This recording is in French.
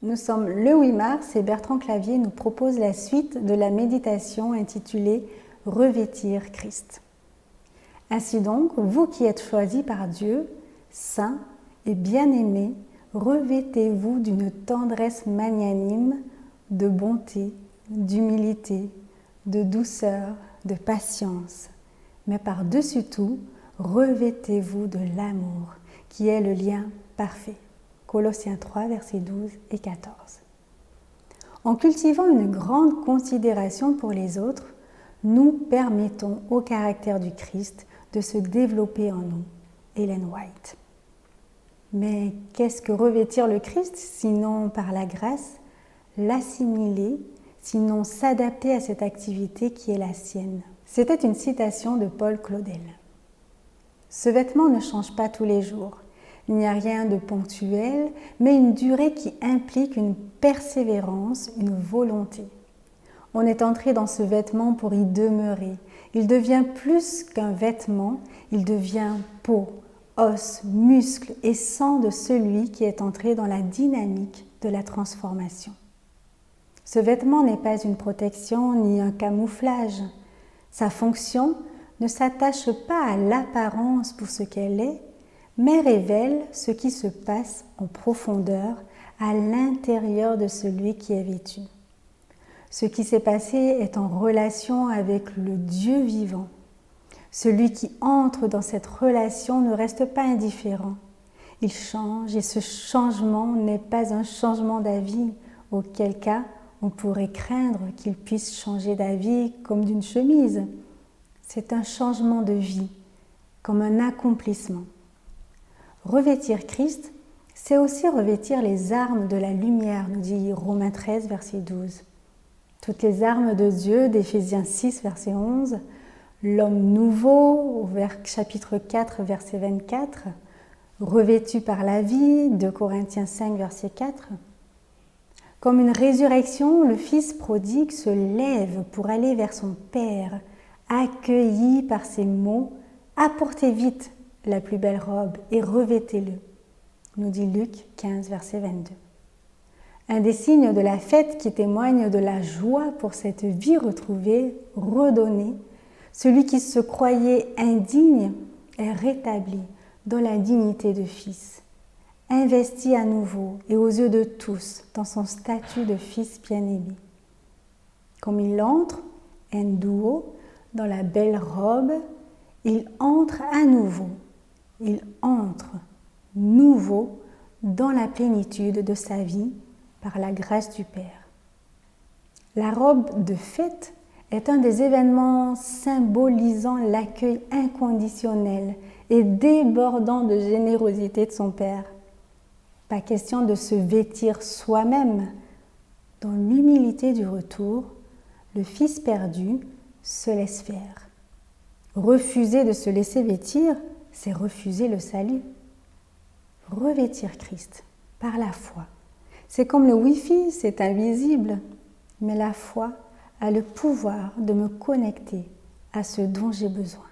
Nous sommes le 8 mars et Bertrand Clavier nous propose la suite de la méditation intitulée « Revêtir Christ ». Ainsi donc, vous qui êtes choisis par Dieu, saints et bien-aimés, revêtez-vous d'une tendresse magnanime, de bonté, d'humilité, de douceur, de patience. Mais par-dessus tout, revêtez-vous de l'amour, qui est le lien parfait. Colossiens 3, versets 12 et 14. En cultivant une grande considération pour les autres, nous permettons au caractère du Christ de se développer en nous. Ellen White. Mais qu'est-ce que revêtir le Christ, sinon par la grâce, l'assimiler, sinon s'adapter à cette activité qui est la sienne? C'était une citation de Paul Claudel. Ce vêtement ne change pas tous les jours. Il n'y a rien de ponctuel, mais une durée qui implique une persévérance, une volonté. On est entré dans ce vêtement pour y demeurer. Il devient plus qu'un vêtement, il devient peau, os, muscle et sang de celui qui est entré dans la dynamique de la transformation. Ce vêtement n'est pas une protection ni un camouflage. Sa fonction ne s'attache pas à l'apparence pour ce qu'elle est, mais révèle ce qui se passe en profondeur à l'intérieur de celui qui est vêtu. Ce qui s'est passé est en relation avec le Dieu vivant. Celui qui entre dans cette relation ne reste pas indifférent. Il change et ce changement n'est pas un changement d'avis, auquel cas on pourrait craindre qu'il puisse changer d'avis comme d'une chemise. C'est un changement de vie, comme un accomplissement. Revêtir Christ, c'est aussi revêtir les armes de la lumière, nous dit Romains 13, verset 12. Toutes les armes de Dieu, d'Éphésiens 6, verset 11, l'homme nouveau, chapitre 4, verset 24, revêtu par la vie, 2 Corinthiens 5, verset 4. Comme une résurrection, le Fils prodigue se lève pour aller vers son Père, accueilli par ces mots « Apportez vite la plus belle robe et revêtez-le », nous dit Luc 15, verset 22. Un des signes de la fête qui témoigne de la joie pour cette vie retrouvée, redonnée, celui qui se croyait indigne est rétabli dans la dignité de fils, investi à nouveau et aux yeux de tous dans son statut de fils bien-aimé. Comme il entre, en duo, dans la belle robe, il entre à nouveau, il entre nouveau dans la plénitude de sa vie par la grâce du Père. La robe de fête est un des événements symbolisant l'accueil inconditionnel et débordant de générosité de son Père. Pas question de se vêtir soi-même. Dans l'humilité du retour, le Fils perdu se laisse faire. Refuser de se laisser vêtir, c'est refuser le salut. Revêtir Christ par la foi. C'est comme le Wi-Fi, c'est invisible, mais la foi a le pouvoir de me connecter à ce dont j'ai besoin.